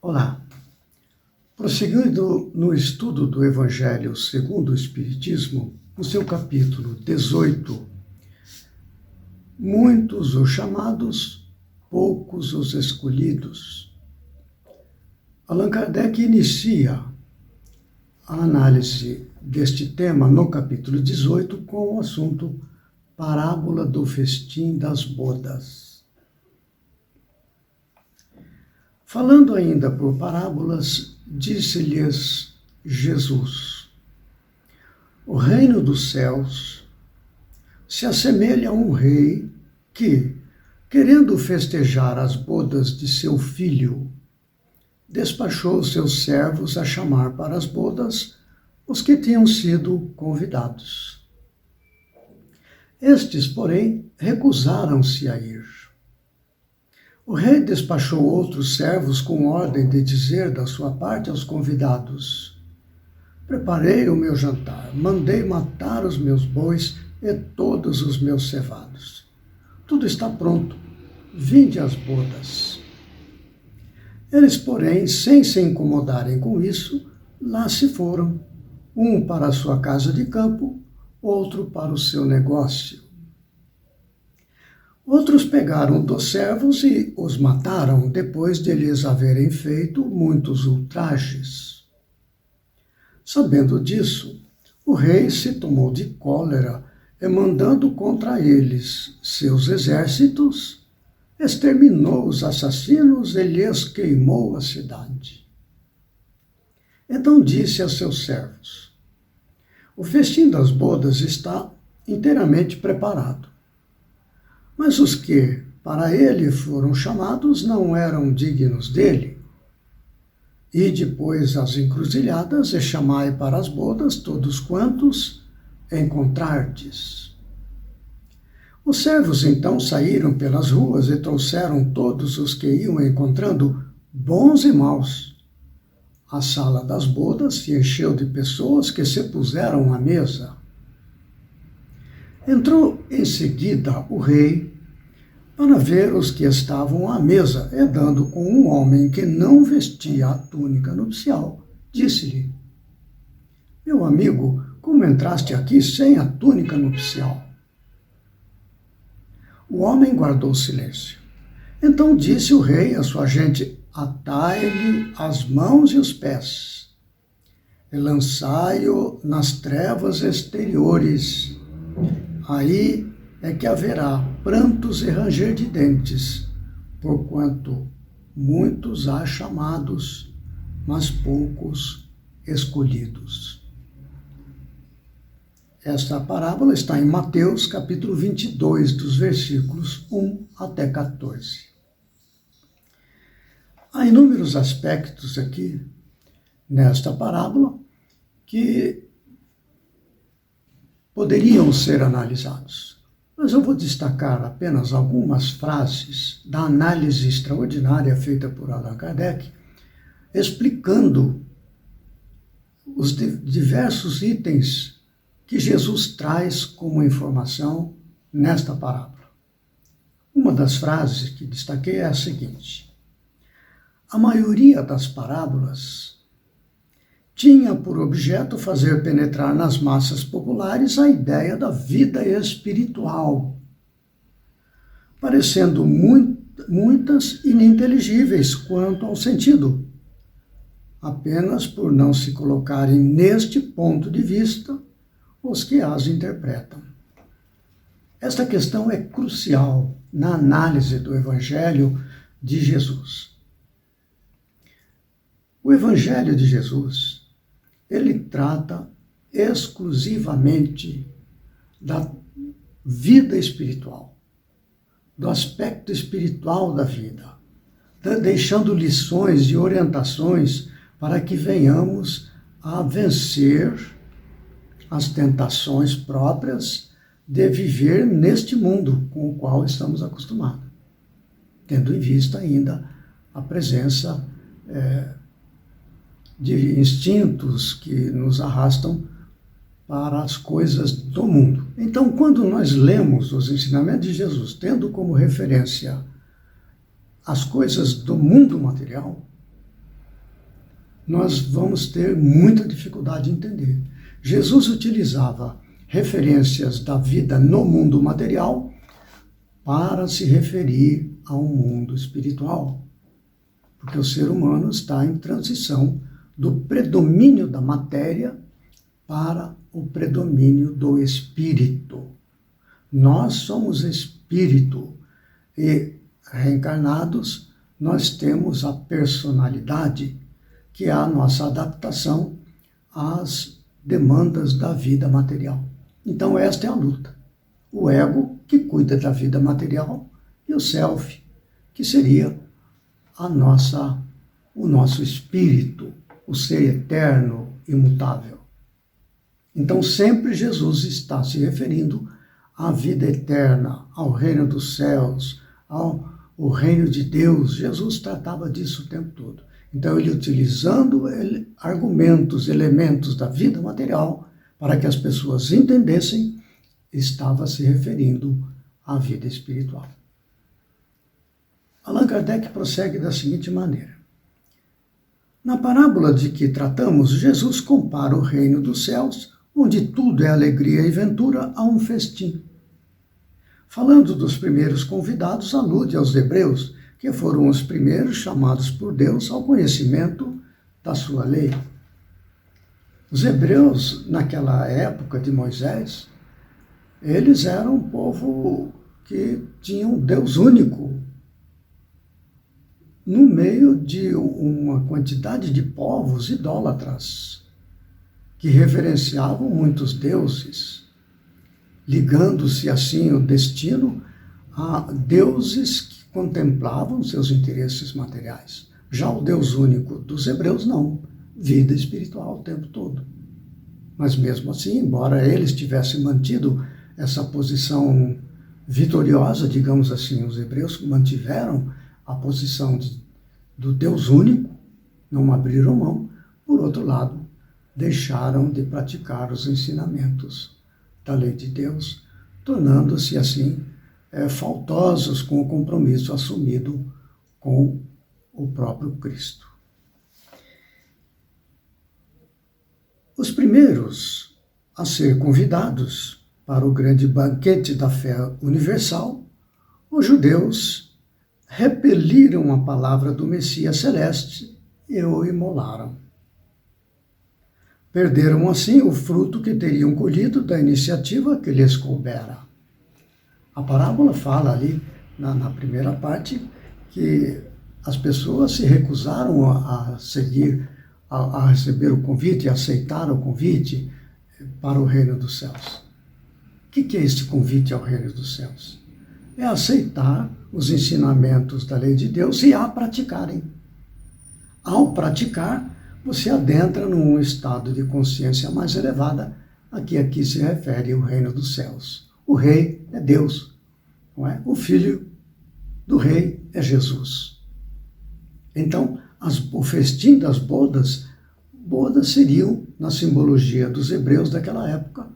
Olá, prosseguindo no estudo do Evangelho segundo o Espiritismo, no seu capítulo 18, muitos os chamados, poucos os escolhidos. Allan Kardec inicia a análise deste tema no capítulo 18 com o assunto Parábola do Festim das Bodas. Falando ainda por parábolas, disse-lhes Jesus: o reino dos céus se assemelha a um rei que, querendo festejar as bodas de seu filho, despachou seus servos a chamar para as bodas os que tinham sido convidados. Estes, porém, recusaram-se a ir. O rei despachou outros servos com ordem de dizer da sua parte aos convidados: preparei o meu jantar, mandei matar os meus bois e todos os meus cevados. Tudo está pronto, vinde às bodas. Eles, porém, sem se incomodarem com isso, lá se foram, um para a sua casa de campo, outro para o seu negócio. Outros pegaram dos servos e os mataram, depois de lhes haverem feito muitos ultrajes. Sabendo disso, o rei se tomou de cólera e, mandando contra eles seus exércitos, exterminou os assassinos e lhes queimou a cidade. Então disse a seus servos: o festim das bodas está inteiramente preparado. Mas os que para ele foram chamados não eram dignos dele. E depois as encruzilhadas e chamai para as bodas todos quantos encontrardes. Os servos então saíram pelas ruas e trouxeram todos os que iam encontrando, bons e maus. A sala das bodas se encheu de pessoas que se puseram à mesa. Entrou em seguida o rei para ver os que estavam à mesa, e dando com um homem que não vestia a túnica nupcial, disse-lhe: meu amigo, como entraste aqui sem a túnica nupcial? O homem guardou silêncio. Então disse o rei à sua gente: atai-lhe as mãos e os pés, e lançai-o nas trevas exteriores. Aí é que haverá prantos e ranger de dentes, porquanto muitos há chamados, mas poucos escolhidos. Esta parábola está em Mateus, capítulo 22, dos versículos 1 até 14. Há inúmeros aspectos aqui, nesta parábola, que poderiam ser analisados. Mas eu vou destacar apenas algumas frases da análise extraordinária feita por Allan Kardec, explicando os diversos itens que Jesus traz como informação nesta parábola. Uma das frases que destaquei é a seguinte: a maioria das parábolas tinha por objeto fazer penetrar nas massas populares a ideia da vida espiritual, parecendo muitas ininteligíveis quanto ao sentido, apenas por não se colocarem neste ponto de vista os que as interpretam. Esta questão é crucial na análise do Evangelho de Jesus. O Evangelho de Jesus, ele trata exclusivamente da vida espiritual, do aspecto espiritual da vida, deixando lições e orientações para que venhamos a vencer as tentações próprias de viver neste mundo com o qual estamos acostumados, tendo em vista ainda a presença de instintos que nos arrastam para as coisas do mundo. Então, quando nós lemos os ensinamentos de Jesus, tendo como referência as coisas do mundo material, nós vamos ter muita dificuldade de entender. Jesus utilizava referências da vida no mundo material para se referir ao mundo espiritual. Porque o ser humano está em transição do predomínio da matéria para o predomínio do espírito. Nós somos espírito e, reencarnados, nós temos a personalidade, que é a nossa adaptação às demandas da vida material. Então, esta é a luta. O ego, que cuida da vida material, e o self, que seria o nosso espírito, o ser eterno, imutável. Então, sempre Jesus está se referindo à vida eterna, ao reino dos céus, ao reino de Deus. Jesus tratava disso o tempo todo. Então, ele utilizando argumentos, elementos da vida material, para que as pessoas entendessem, estava se referindo à vida espiritual. Allan Kardec prossegue da seguinte maneira. Na parábola de que tratamos, Jesus compara o reino dos céus, onde tudo é alegria e ventura, a um festim. Falando dos primeiros convidados, alude aos hebreus, que foram os primeiros chamados por Deus ao conhecimento da sua lei. Os hebreus, naquela época de Moisés, eles eram um povo que tinha um Deus único, no meio de uma quantidade de povos idólatras, que reverenciavam muitos deuses, ligando-se assim o destino a deuses que contemplavam seus interesses materiais. Já o Deus único dos hebreus, não. Vida espiritual o tempo todo. Mas mesmo assim, embora eles tivessem mantido essa posição vitoriosa, digamos assim, os hebreus mantiveram a posição do Deus único, não abriram mão, por outro lado, deixaram de praticar os ensinamentos da lei de Deus, tornando-se assim faltosos com o compromisso assumido com o próprio Cristo. Os primeiros a ser convidados para o grande banquete da fé universal, os judeus repeliram a palavra do Messias celeste e o imolaram. Perderam assim o fruto que teriam colhido da iniciativa que lhes coubera. A parábola fala ali, na primeira parte, que as pessoas se recusaram a seguir, a receber o convite, a aceitar o convite para o reino dos céus. O que é este convite ao reino dos céus? É aceitar os ensinamentos da lei de Deus e a praticarem. Ao praticar, você adentra num estado de consciência mais elevada, a que aqui se refere o reino dos céus. O rei é Deus, não é? O filho do rei é Jesus. Então, o festim das bodas seriam, na simbologia dos hebreus daquela época,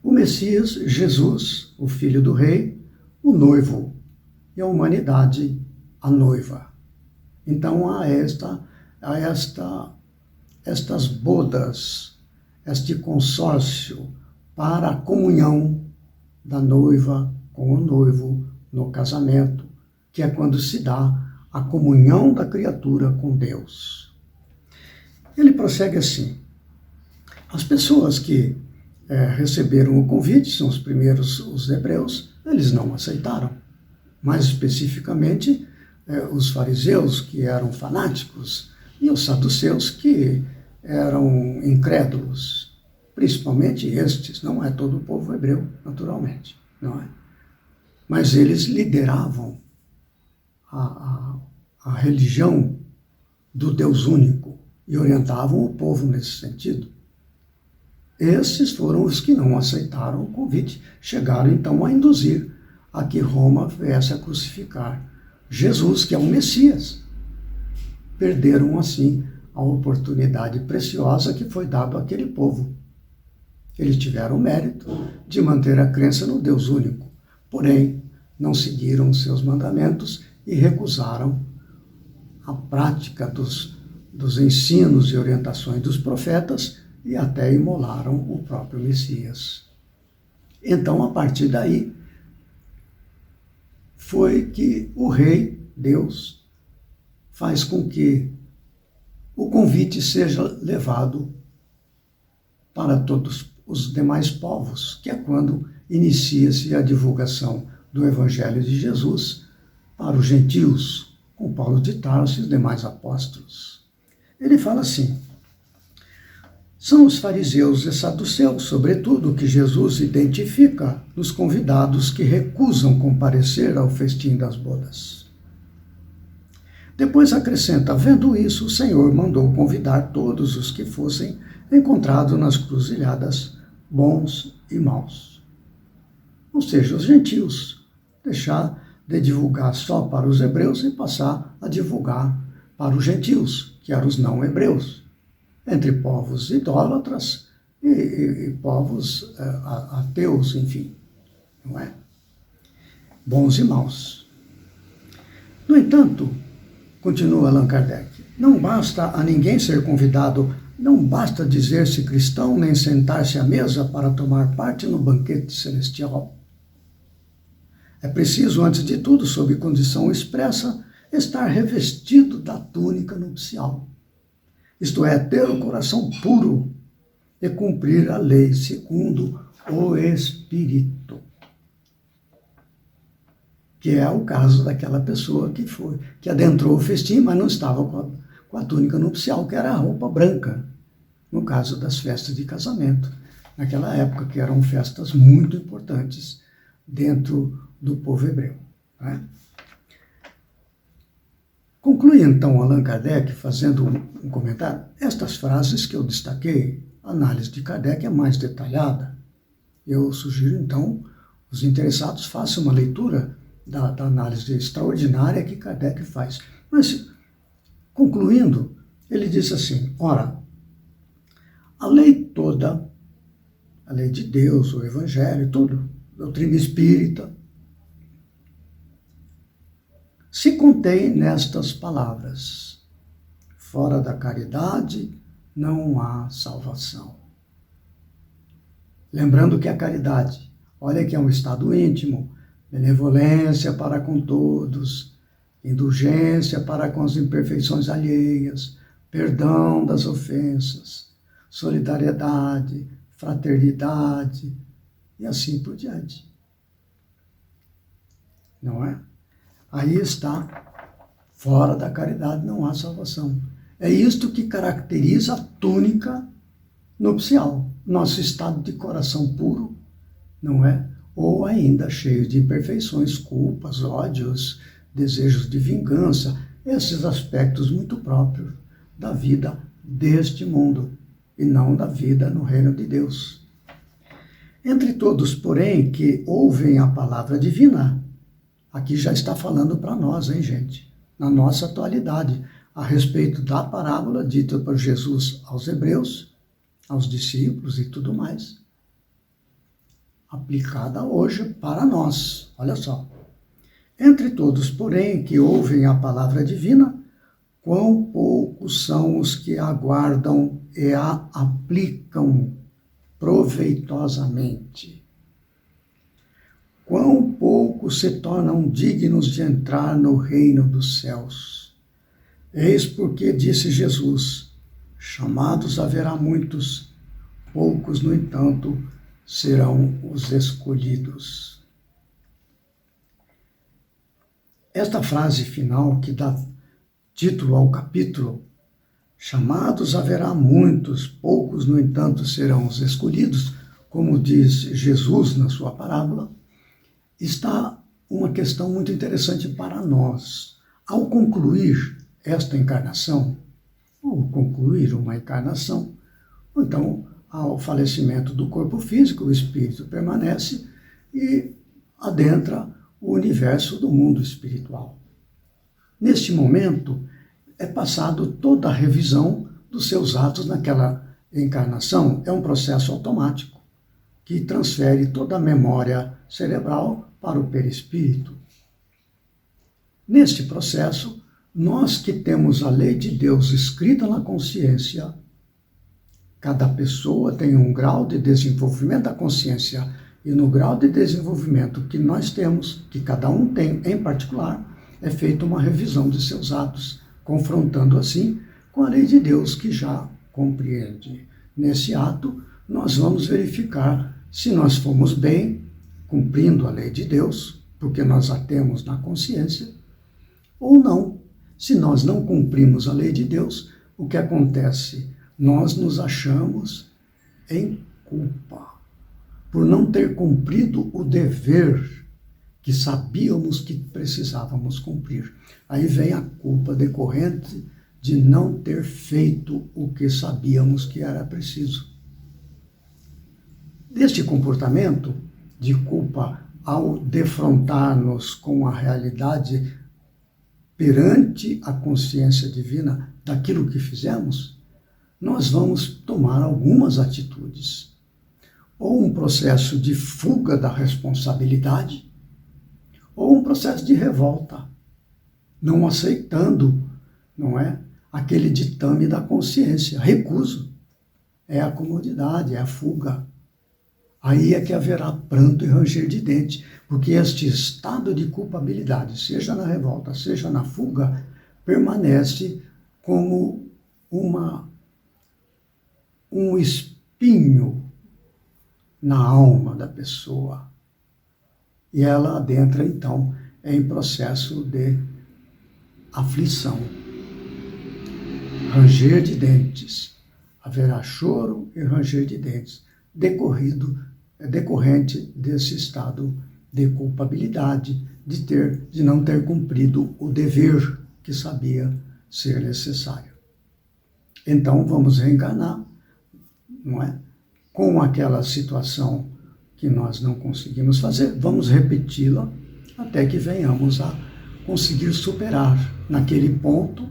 o Messias, Jesus, o filho do rei, o noivo, e a humanidade, a noiva. Então, há estas bodas, este consórcio para a comunhão da noiva com o noivo no casamento, que é quando se dá a comunhão da criatura com Deus. Ele prossegue assim: as pessoas que receberam o convite, são os primeiros, os hebreus, eles não aceitaram. Mais especificamente, os fariseus, que eram fanáticos, e os saduceus, que eram incrédulos. Principalmente estes, não é todo o povo hebreu, naturalmente, não é? Mas eles lideravam a religião do Deus único e orientavam o povo nesse sentido. Esses foram os que não aceitaram o convite, chegaram então a induzir a que Roma viesse a crucificar Jesus, que é o Messias. Perderam assim a oportunidade preciosa que foi dada àquele povo. Eles tiveram o mérito de manter a crença no Deus único, porém não seguiram os seus mandamentos e recusaram a prática dos ensinos e orientações dos profetas e até imolaram o próprio Messias. Então, a partir daí, foi que o rei, Deus, faz com que o convite seja levado para todos os demais povos, que é quando inicia-se a divulgação do Evangelho de Jesus para os gentios, com Paulo de Tarso e os demais apóstolos. Ele fala assim: são os fariseus e saduceus, sobretudo, que Jesus identifica nos convidados que recusam comparecer ao festim das bodas. Depois acrescenta: vendo isso, o Senhor mandou convidar todos os que fossem encontrados nas cruzilhadas, bons e maus. Ou seja, os gentios, deixar de divulgar só para os hebreus e passar a divulgar para os gentios, que eram os não hebreus, entre povos idólatras e povos ateus, enfim, não é? Bons e maus. No entanto, continua Allan Kardec, não basta a ninguém ser convidado, não basta dizer-se cristão, nem sentar-se à mesa para tomar parte no banquete celestial. É preciso, antes de tudo, sob condição expressa, estar revestido da túnica nupcial. Isto é, ter o coração puro e cumprir a lei segundo o Espírito. Que é o caso daquela pessoa que adentrou o festim, mas não estava com a túnica nupcial, que era a roupa branca, no caso das festas de casamento, naquela época, que eram festas muito importantes dentro do povo hebreu. Né? Conclui então Allan Kardec fazendo um comentário. Estas frases que eu destaquei, a análise de Kardec é mais detalhada. Eu sugiro então os interessados façam uma leitura da análise extraordinária que Kardec faz. Mas, concluindo, ele diz assim: ora, a lei toda, a lei de Deus, o Evangelho, tudo, a doutrina espírita, se contém nestas palavras: fora da caridade não há salvação. Lembrando que a caridade, olha que é um estado íntimo, benevolência para com todos, indulgência para com as imperfeições alheias, perdão das ofensas, solidariedade, fraternidade e assim por diante. Não é? Aí está, fora da caridade não há salvação. É isto que caracteriza a túnica nupcial, nosso estado de coração puro, não é? Ou ainda cheio de imperfeições, culpas, ódios, desejos de vingança, esses aspectos muito próprios da vida deste mundo e não da vida no reino de Deus. Entre todos, porém, que ouvem a palavra divina, aqui já está falando para nós, hein, gente? Na nossa atualidade, a respeito da parábola dita por Jesus aos hebreus, aos discípulos e tudo mais, aplicada hoje para nós. Olha só. Entre todos, porém, que ouvem a palavra divina, quão poucos são os que aguardam e a aplicam proveitosamente. Quão poucos se tornam dignos de entrar no reino dos céus. Eis porque disse Jesus: chamados haverá muitos, poucos, no entanto, serão os escolhidos. Esta frase final, que dá título ao capítulo, chamados haverá muitos, poucos, no entanto, serão os escolhidos, como diz Jesus na sua parábola, está uma questão muito interessante para nós. Ao concluir esta encarnação, ou concluir uma encarnação, então, ao falecimento do corpo físico, o espírito permanece e adentra o universo do mundo espiritual. Neste momento, é passado toda a revisão dos seus atos naquela encarnação. É um processo automático que transfere toda a memória cerebral para o perispírito. Neste processo, nós que temos a lei de Deus escrita na consciência, cada pessoa tem um grau de desenvolvimento da consciência, e no grau de desenvolvimento que nós temos, que cada um tem em particular, é feita uma revisão de seus atos, confrontando assim com a lei de Deus que já compreende. Nesse ato, nós vamos verificar se nós fomos bem, cumprindo a lei de Deus, porque nós a temos na consciência, ou não. Se nós não cumprimos a lei de Deus, o que acontece? Nós nos achamos em culpa, por não ter cumprido o dever que sabíamos que precisávamos cumprir. Aí vem a culpa decorrente de não ter feito o que sabíamos que era preciso. Deste comportamento de culpa, ao defrontar-nos com a realidade perante a consciência divina daquilo que fizemos, nós vamos tomar algumas atitudes. Ou um processo de fuga da responsabilidade, ou um processo de revolta, não aceitando, não é, aquele ditame da consciência, recuso. É a comodidade, é a fuga. Aí é que haverá pranto e ranger de dente, porque este estado de culpabilidade, seja na revolta, seja na fuga, permanece como um espinho na alma da pessoa. E ela adentra, então, em processo de aflição. Ranger de dentes. Haverá choro e ranger de dentes, decorrente desse estado de culpabilidade, de não ter cumprido o dever que sabia ser necessário. Então, vamos reencarnar, não é? Com aquela situação que nós não conseguimos fazer, vamos repeti-la até que venhamos a conseguir superar naquele ponto,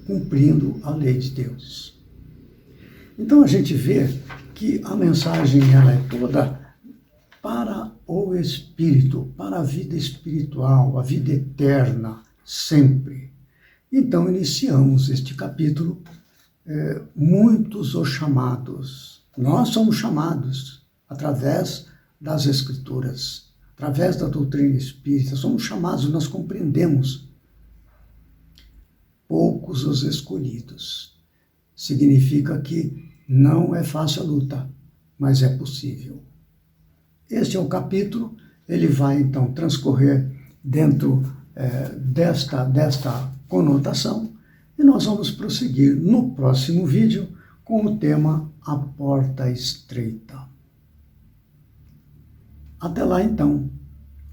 cumprindo a lei de Deus. Então a gente vê que a mensagem ela é toda para o espírito, para a vida espiritual, a vida eterna, sempre. Então iniciamos este capítulo, muitos os chamados. Nós somos chamados através das Escrituras, através da doutrina espírita, somos chamados, nós compreendemos. Poucos os escolhidos. Significa que não é fácil a luta, mas é possível. Este é o capítulo, ele vai então transcorrer dentro desta conotação, e nós vamos prosseguir no próximo vídeo com o tema A Porta Estreita. Até lá então,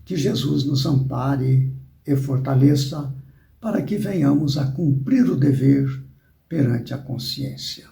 que Jesus nos ampare e fortaleça para que venhamos a cumprir o dever perante a consciência.